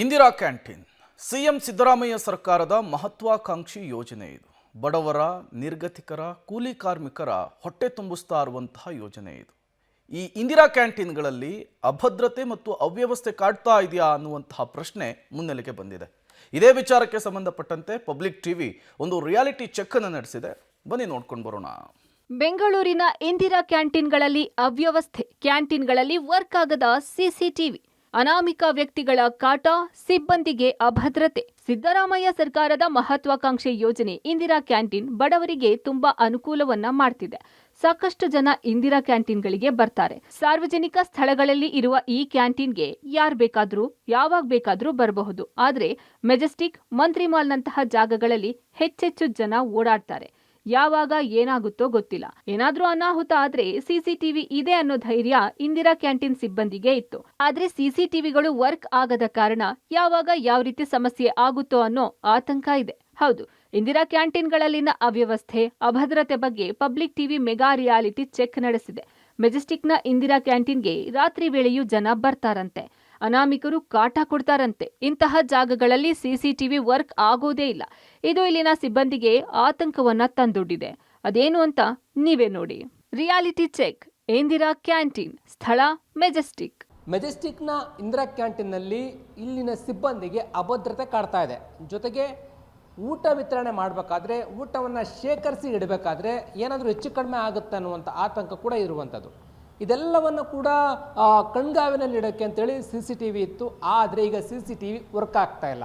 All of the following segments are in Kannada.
ಇಂದಿರಾ ಕ್ಯಾಂಟೀನ್ ಸಿಎಂ ಸಿದ್ದರಾಮಯ್ಯ ಸರ್ಕಾರದ ಮಹತ್ವಾಕಾಂಕ್ಷಿ ಯೋಜನೆ ಇದು. ಬಡವರ, ನಿರ್ಗತಿಕರ, ಕೂಲಿ ಕಾರ್ಮಿಕರ ಹೊಟ್ಟೆ ತುಂಬಿಸ್ತಾ ಇರುವಂತಹ ಯೋಜನೆ ಇದು. ಈ ಇಂದಿರಾ ಕ್ಯಾಂಟೀನ್ಗಳಲ್ಲಿ ಅಭದ್ರತೆ ಮತ್ತು ಅವ್ಯವಸ್ಥೆ ಕಾಡ್ತಾ ಇದೆಯಾ ಅನ್ನುವಂತಹ ಪ್ರಶ್ನೆ ಮುನ್ನೆಲೆಗೆ ಬಂದಿದೆ. ಇದೇ ವಿಚಾರಕ್ಕೆ ಸಂಬಂಧಪಟ್ಟಂತೆ ಪಬ್ಲಿಕ್ ಟಿವಿ ಒಂದು ರಿಯಾಲಿಟಿ ಚೆಕ್ ಅನ್ನು ನಡೆಸಿದೆ. ಬನ್ನಿ ನೋಡ್ಕೊಂಡು ಬರೋಣ. ಬೆಂಗಳೂರಿನ ಇಂದಿರಾ ಕ್ಯಾಂಟೀನ್ಗಳಲ್ಲಿ ಅವ್ಯವಸ್ಥೆ, ಕ್ಯಾಂಟೀನ್ಗಳಲ್ಲಿ ವರ್ಕ್ ಆಗದ ಸಿಸಿಟಿವಿ, ಅನಾಮಿಕ ವ್ಯಕ್ತಿಗಳ ಕಾಟ, ಸಿಬ್ಬಂದಿಗೆ ಅಭದ್ರತೆ. ಸಿದ್ದರಾಮಯ್ಯ ಸರ್ಕಾರದ ಮಹತ್ವಾಕಾಂಕ್ಷೆ ಯೋಜನೆ ಇಂದಿರಾ ಕ್ಯಾಂಟೀನ್ ಬಡವರಿಗೆ ತುಂಬಾ ಅನುಕೂಲವನ್ನ ಮಾಡ್ತಿದೆ. ಸಾಕಷ್ಟು ಜನ ಇಂದಿರಾ ಕ್ಯಾಂಟೀನ್ಗಳಿಗೆ ಬರ್ತಾರೆ. ಸಾರ್ವಜನಿಕ ಸ್ಥಳಗಳಲ್ಲಿ ಇರುವ ಈ ಕ್ಯಾಂಟೀನ್ಗೆ ಯಾರು ಬೇಕಾದ್ರೂ ಯಾವಾಗ ಬೇಕಾದ್ರೂ ಬರಬಹುದು. ಆದ್ರೆ ಮೆಜೆಸ್ಟಿಕ್, ಮಂತ್ರಿ ಮಾಲ್ನಂತಹ ಜಾಗಗಳಲ್ಲಿ ಹೆಚ್ಚೆಚ್ಚು ಜನ ಓಡಾಡ್ತಾರೆ. ಯಾವಾಗ ಏನಾಗುತ್ತೋ ಗೊತ್ತಿಲ್ಲ. ಏನಾದ್ರೂ ಅನಾಹುತ ಆದ್ರೆ ಸಿಸಿಟಿವಿ ಇದೆ ಅನ್ನೋ ಧೈರ್ಯ ಇಂದಿರಾ ಕ್ಯಾಂಟೀನ್ ಸಿಬ್ಬಂದಿಗೆ ಇತ್ತು. ಆದ್ರೆ ಸಿಸಿಟಿವಿಗಳು ವರ್ಕ್ ಆಗದ ಕಾರಣ ಯಾವಾಗ ಯಾವ ರೀತಿ ಸಮಸ್ಯೆ ಆಗುತ್ತೋ ಅನ್ನೋ ಆತಂಕ ಇದೆ. ಹೌದು, ಇಂದಿರಾ ಕ್ಯಾಂಟೀನ್ಗಳಲ್ಲಿನ ಅವ್ಯವಸ್ಥೆ, ಅಭದ್ರತೆ ಬಗ್ಗೆ public TV mega reality check ನಡೆಸಿದೆ. ಮೆಜೆಸ್ಟಿಕ್ನ ಇಂದಿರಾ ಕ್ಯಾಂಟೀನ್ಗೆ ರಾತ್ರಿ ವೇಳೆಯೂ ಜನ ಬರ್ತಾರಂತೆ. ಅನಾಮಿಕರು ಕಾಟ ಕೊಡ್ತಾರಂತೆ. ಇಂತಹ ಜಾಗಗಳಲ್ಲಿ ಸಿಸಿಟಿವಿ ವರ್ಕ್ ಆಗೋದೇ ಇಲ್ಲ. ಇದು ಇಲ್ಲಿನ ಸಿಬ್ಬಂದಿಗೆ ಆತಂಕವನ್ನ ತಂದೊಡ್ಡಿದೆ. ಅದೇನು ಅಂತ ನೀವೇ ನೋಡಿ. Reality check. ಇಂದಿರಾ ಕ್ಯಾಂಟೀನ್, ಸ್ಥಳ ಮೆಜೆಸ್ಟಿಕ್. ಮೆಜೆಸ್ಟಿಕ್ನ ಇಂದಿರಾ ಕ್ಯಾಂಟೀನ್ನಲ್ಲಿ ಇಲ್ಲಿನ ಸಿಬ್ಬಂದಿಗೆ ಅಭದ್ರತೆ ಕಾಡ್ತಾ ಇದೆ. ಜೊತೆಗೆ ಊಟ ವಿತರಣೆ ಮಾಡಬೇಕಾದ್ರೆ, ಊಟವನ್ನು ಶೇಖರಿಸಿ ಇಡಬೇಕಾದ್ರೆ ಏನಾದರೂ ಹೆಚ್ಚು ಕಡಿಮೆ ಆಗುತ್ತೆ ಅನ್ನುವಂಥ ಆತಂಕ ಕೂಡ ಇರುವಂಥದ್ದು. ಇದೆಲ್ಲವನ್ನು ಕೂಡ ಕಣ್ಗಾವಿನಲ್ಲಿ ಇಡೋಕ್ಕೆ ಅಂತೇಳಿ ಸಿಸಿಟಿವಿ ಇತ್ತು. ಆದರೆ ಈಗ ಸಿಸಿಟಿವಿ ವರ್ಕ್ ಆಗ್ತಾ ಇಲ್ಲ.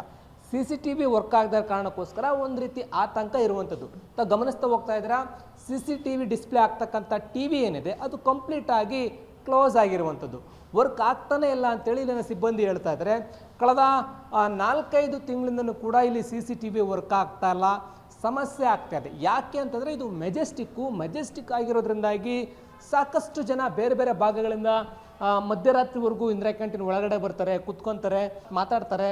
ಸಿಸಿಟಿವಿ ವರ್ಕ್ ಆಗದ ಕಾರಣಕ್ಕೋಸ್ಕರ ಒಂದು ರೀತಿ ಆತಂಕ ಇರುವಂಥದ್ದು. ತಾವು ಗಮನಿಸ್ತಾ ಹೋಗ್ತಾ ಇದ್ದೀರಾ, ಸಿಸಿಟಿವಿ ಡಿಸ್ಪ್ಲೇ ಆಗ್ತಕ್ಕಂಥ ಟಿವಿ ಏನಿದೆ ಅದು ಕಂಪ್ಲೀಟ್ ಆಗಿ ಕ್ಲೋಸ್ ಆಗಿರುವಂಥದ್ದು, ವರ್ಕ್ ಆಗ್ತಾನೆ ಇಲ್ಲ ಅಂತೇಳಿ ಇಲ್ಲಿನ ಸಿಬ್ಬಂದಿ ಹೇಳ್ತಾ ಇದ್ದಾರೆ. ಕಳೆದ 4-5 ತಿಂಗಳಿಂದನೂ ಕೂಡ ಇಲ್ಲಿ ಸಿಸಿಟಿವಿ ವರ್ಕ್ ಆಗ್ತಾ ಇಲ್ಲ, ಸಮಸ್ಯೆ ಆಗ್ತಾ ಇದೆ. ಯಾಕೆ ಅಂತಂದರೆ ಇದು ಮೆಜೆಸ್ಟಿಕ್ ಆಗಿರೋದ್ರಿಂದಾಗಿ ಸಾಕಷ್ಟು ಜನ ಬೇರೆ ಬೇರೆ ಭಾಗಗಳಿಂದ ಮಧ್ಯರಾತ್ರಿವರೆಗೂ ಇಂದಿರಾ ಕ್ಯಾಂಟೀನ್ ಒಳಗಡೆ ಬರ್ತಾರೆ, ಕುತ್ಕೊತಾರೆ, ಮಾತಾಡ್ತಾರೆ.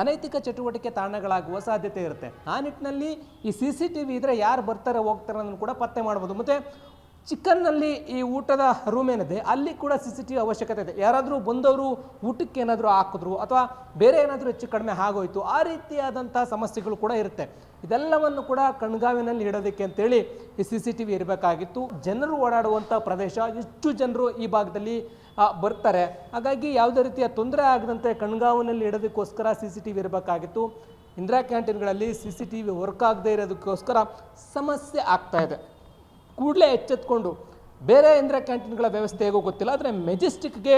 ಅನೈತಿಕ ಚಟುವಟಿಕೆ ತಾಣಗಳಾಗುವ ಸಾಧ್ಯತೆ ಇರುತ್ತೆ. ಆ ನಿಟ್ಟಿನಲ್ಲಿ ಈ ಸಿಸಿಟಿವಿ ಇದ್ರೆ ಯಾರು ಬರ್ತಾರೆ ಹೋಗ್ತಾರೆ ಅನ್ನೋದನ್ನು ಕೂಡ ಪತ್ತೆ ಮಾಡ್ಬೋದು. ಮತ್ತು ಚಿಕನ್ನಲ್ಲಿ ಈ ಊಟದ ರೂಮ್ ಏನಿದೆ ಅಲ್ಲಿ ಕೂಡ ಸಿಸಿಟಿವಿ ಅವಶ್ಯಕತೆ ಇದೆ. ಯಾರಾದರೂ ಬಂದವರು ಊಟಕ್ಕೆ ಏನಾದರೂ ಹಾಕಿದ್ರು ಅಥವಾ ಬೇರೆ ಏನಾದರೂ ಹೆಚ್ಚು ಕಡಿಮೆ ಆಗೋಯ್ತು, ಆ ರೀತಿಯಾದಂಥ ಸಮಸ್ಯೆಗಳು ಕೂಡ ಇರುತ್ತೆ. ಇದೆಲ್ಲವನ್ನು ಕೂಡ ಕಣ್ಗಾವಿನಲ್ಲಿ ಇಡೋದಕ್ಕೆ ಅಂತೇಳಿ ಈ ಸಿಸಿಟಿವಿ ಇರಬೇಕಾಗಿತ್ತು. ಜನರು ಓಡಾಡುವಂಥ ಪ್ರದೇಶ, ಎಷ್ಟು ಜನರು ಈ ಭಾಗದಲ್ಲಿ ಬರ್ತಾರೆ, ಹಾಗಾಗಿ ಯಾವುದೇ ರೀತಿಯ ತೊಂದರೆ ಆಗದಂತೆ ಕಣ್ಗಾವಿನಲ್ಲಿ ಇಡೋದಕ್ಕೋಸ್ಕರ ಸಿಸಿಟಿವಿ ಇರಬೇಕಾಗಿತ್ತು. ಇಂದಿರಾ ಕ್ಯಾಂಟೀನ್ಗಳಲ್ಲಿ ಸಿಸಿಟಿವಿ ವರ್ಕ್ ಆಗದೆ ಇರೋದಕ್ಕೋಸ್ಕರ ಸಮಸ್ಯೆ ಆಗ್ತಾ ಇದೆ. ಕೂಡಲೇ ಎಚ್ಚೆತ್ಕೊಂಡು ಬೇರೆ ಇಂದಿರಾ ಕ್ಯಾಂಟೀನ್ಗಳ ವ್ಯವಸ್ಥೆ ಹೇಗೋ ಗೊತ್ತಿಲ್ಲ, ಆದರೆ ಮೆಜೆಸ್ಟಿಕ್ಗೆ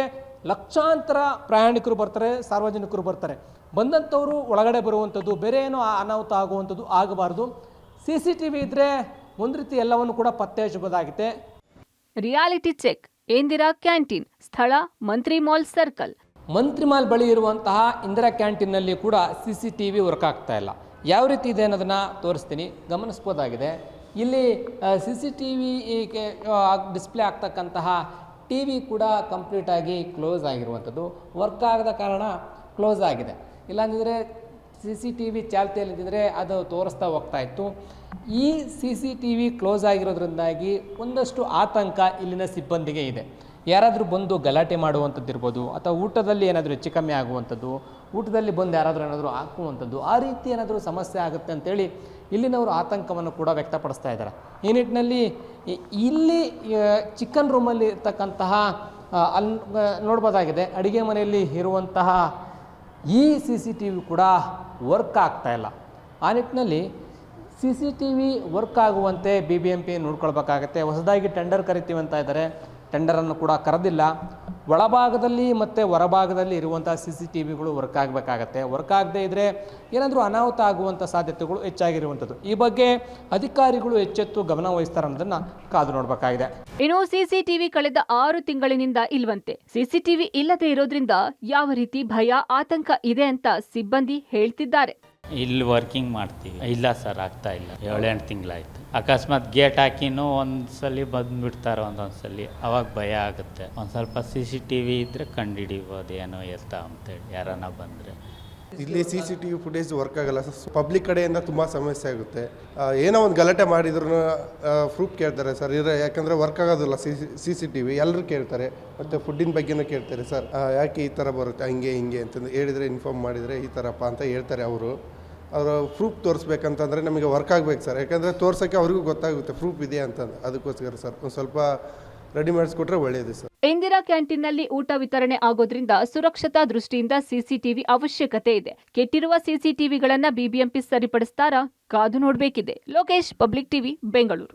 ಲಕ್ಷಾಂತರ ಪ್ರಯಾಣಿಕರು ಬರ್ತಾರೆ, ಸಾರ್ವಜನಿಕರು ಬರ್ತಾರೆ. ಬಂದಂಥವರು ಒಳಗಡೆ ಬರುವಂಥದ್ದು, ಬೇರೆ ಏನೋ ಅನಾಹುತ ಆಗುವಂಥದ್ದು ಆಗಬಾರ್ದು. ಸಿಸಿಟಿವಿ ಇದ್ದರೆ ಒಂದು ರೀತಿ ಎಲ್ಲವನ್ನು ಕೂಡ ಪತ್ತೆ ಹಚ್ಚಬಹುದಾಗಿದೆ. Reality check. ಇಂದಿರಾ ಕ್ಯಾಂಟೀನ್, ಸ್ಥಳ ಮಂತ್ರಿ ಮಾಲ್ ಸರ್ಕಲ್. ಮಂತ್ರಿ ಮಾಲ್ ಬಳಿ ಇರುವಂತಹ ಇಂದಿರಾ ಕ್ಯಾಂಟೀನ್ನಲ್ಲಿ ಕೂಡ ಸಿಸಿಟಿವಿ ವರ್ಕ್ ಆಗ್ತಾ ಇಲ್ಲ. ಯಾವ ರೀತಿ ಇದೆ ಅನ್ನೋದನ್ನು ತೋರಿಸ್ತೀನಿ, ಗಮನಿಸ್ಬೋದಾಗಿದೆ. ಇಲ್ಲಿ ಸಿಸಿಟಿವಿ ಡಿಸ್ಪ್ಲೇ ಆಗ್ತಕ್ಕಂತಹ ಟಿವಿ ಕೂಡ ಕಂಪ್ಲೀಟಾಗಿ ಕ್ಲೋಸ್ ಆಗಿರುವಂಥದ್ದು, ವರ್ಕ್ ಆಗದ ಕಾರಣ ಕ್ಲೋಸ್ ಆಗಿದೆ. ಇಲ್ಲಾಂದಿದ್ರೆ ಸಿಸಿಟಿವಿ ಚಾಲ್ತಿಯಲ್ಲಿದ್ದರೆ ಅದು ತೋರಿಸ್ತಾ ಹೋಗ್ತಾ ಇತ್ತು. ಈ ಸಿಸಿಟಿವಿ ಕ್ಲೋಸ್ ಆಗಿರೋದ್ರಿಂದಾಗಿ ಒಂದಷ್ಟು ಆತಂಕ ಇಲ್ಲಿನ ಸಿಬ್ಬಂದಿಗೆ ಇದೆ. ಯಾರಾದರೂ ಬಂದು ಗಲಾಟೆ ಮಾಡುವಂಥದ್ದು ಇರ್ಬೋದು, ಅಥವಾ ಊಟದಲ್ಲಿ ಏನಾದರೂ ಹೆಚ್ಚು ಕಮ್ಮಿ ಆಗುವಂಥದ್ದು, ಊಟದಲ್ಲಿ ಬಂದು ಯಾರಾದರೂ ಏನಾದರೂ ಹಾಕುವಂಥದ್ದು, ಆ ರೀತಿ ಏನಾದರೂ ಸಮಸ್ಯೆ ಆಗುತ್ತೆ ಅಂತೇಳಿ ಇಲ್ಲಿನವರು ಆತಂಕವನ್ನು ಕೂಡ ವ್ಯಕ್ತಪಡಿಸ್ತಾ ಇದ್ದಾರೆ. ಈ ನಿಟ್ಟಿನಲ್ಲಿ ಇಲ್ಲಿ ಚಿಕನ್ ರೂಮಲ್ಲಿ ಇರ್ತಕ್ಕಂತಹ ಅಲ್ಲಿ ನೋಡ್ಬೋದಾಗಿದೆ, ಅಡುಗೆ ಮನೆಯಲ್ಲಿ ಇರುವಂತಹ ಈ ಸಿಸಿಟಿವಿ ಕೂಡ ವರ್ಕ್ ಆಗ್ತಾ ಇಲ್ಲ. ಆ ನಿಟ್ಟಿನಲ್ಲಿ ಸಿಸಿಟಿವಿ ವರ್ಕ್ ಆಗುವಂತೆ BBMP ನೋಡ್ಕೊಳ್ಬೇಕಾಗತ್ತೆ. ಹೊಸದಾಗಿ ಟೆಂಡರ್ ಕರಿತೀವಿ ಅಂತ ಇದ್ದಾರೆ, ಟೆಂಡರನ್ನು ಕೂಡ ಕರೆದಿಲ್ಲ. ಒಳಭಾಗದಲ್ಲಿ ಮತ್ತು ಹೊರಭಾಗದಲ್ಲಿ ಇರುವಂಥ ಸಿಸಿಟಿವಿಗಳು ವರ್ಕ್ ಆಗಬೇಕಾಗತ್ತೆ. ವರ್ಕ್ ಆಗದೇ ಇದ್ದರೆ ಏನಾದರೂ ಅನಾಹುತ ಆಗುವಂಥ ಸಾಧ್ಯತೆಗಳು ಹೆಚ್ಚಾಗಿರುವಂಥದ್ದು. ಈ ಬಗ್ಗೆ ಅಧಿಕಾರಿಗಳು ಎಚ್ಚೆತ್ತು ಗಮನ ವಹಿಸ್ತಾರೆ ಅನ್ನೋದನ್ನು ಕಾದು ನೋಡಬೇಕಾಗಿದೆ. ಇನ್ನು ಸಿಸಿಟಿವಿ ಕಳೆದ 6 ತಿಂಗಳಿನಿಂದ ಇಲ್ವಂತೆ. ಸಿಸಿಟಿವಿ ಇಲ್ಲದೆ ಇರೋದ್ರಿಂದ ಯಾವ ರೀತಿ ಭಯ, ಆತಂಕ ಇದೆ ಅಂತ ಸಿಬ್ಬಂದಿ ಹೇಳ್ತಿದ್ದಾರೆ. ಇಲ್ಲಿ ವರ್ಕಿಂಗ್ ಮಾಡ್ತೀವಿ, ಇಲ್ಲ ಸರ್ ಆಗ್ತಾ ಇಲ್ಲ, 7-8 ತಿಂಗಳಾಯ್ತು. ಅಕಸ್ಮಾತ್ ಗೇಟ್ ಹಾಕಿನೂ ಒಂದ್ಸಲಿ ಬಂದುಬಿಡ್ತಾರೆ, ಒಂದೊಂದ್ಸಲಿ ಅವಾಗ ಭಯ ಆಗುತ್ತೆ. ಒಂದು ಸ್ವಲ್ಪ CCTV ಇದ್ದರೆ ಕಂಡುಹಿಡಿಬೋದು ಏನೋ ಎತ್ತ ಅಂತೇಳಿ, ಯಾರನ್ನ ಬಂದರೆ ಇಲ್ಲಿ CCTV ಫುಟೇಜ್ ವರ್ಕ್ ಆಗಲ್ಲ ಸರ್. ಪಬ್ಲಿಕ್ ಕಡೆಯಿಂದ ತುಂಬ ಸಮಸ್ಯೆ ಆಗುತ್ತೆ. ಏನೋ ಒಂದು ಗಲಾಟೆ ಮಾಡಿದ್ರು ಪ್ರೂಫ್ ಕೇಳ್ತಾರೆ ಸರ್. ಯಾಕಂದರೆ ವರ್ಕ್ ಆಗೋದಿಲ್ಲ CCTV. ಎಲ್ಲರೂ ಕೇಳ್ತಾರೆ, ಮತ್ತು ಫುಡ್ಡಿನ ಬಗ್ಗೆನೂ ಕೇಳ್ತಾರೆ ಸರ್. ಯಾಕೆ ಈ ಥರ ಬರುತ್ತೆ, ಹಂಗೆ ಹಿಂಗೆ ಅಂತಂದು ಹೇಳಿದರೆ, ಇನ್ಫಾರ್ಮ್ ಮಾಡಿದರೆ ಈ ಥರಪ್ಪ ಅಂತ ಹೇಳ್ತಾರೆ ಅವರು ಪ್ರೂಫ್ ತೋರಿಸ್ಬೇಕಂತಂದರೆ ನಮಗೆ ವರ್ಕ್ ಆಗಬೇಕು ಸರ್. ಯಾಕಂದರೆ ತೋರ್ಸೋಕ್ಕೆ ಅವ್ರಿಗೂ ಗೊತ್ತಾಗುತ್ತೆ ಪ್ರೂಫ್ ಇದೆ ಅಂತಂದು. ಅದಕ್ಕೋಸ್ಕರ ಸರ್ ಒಂದು ಸ್ವಲ್ಪ ರೆಡಿ ಮಾಡಿಸ್ಕೊಟ್ರೆ ಒಳ್ಳೆಯದು ಸರ್. ಇಂದಿರಾ ಕ್ಯಾಂಟೀನ್ನಲ್ಲಿ ಊಟ ವಿತರಣೆ ಆಗೋದ್ರಿಂದ ಸುರಕ್ಷತಾ ದೃಷ್ಟಿಯಿಂದ ಸಿಸಿಟಿವಿ ಅವಶ್ಯಕತೆ ಇದೆ. ಕೆಟ್ಟಿರುವ ಸಿಸಿಟಿವಿಗಳನ್ನ ಬಿಬಿಎಂಪಿ ಸರಿಪಡಿಸ್ತಾರಾ? ಕಾದು ನೋಡಬೇಕಿದೆ. Lokesh, public TV, Bengaluru.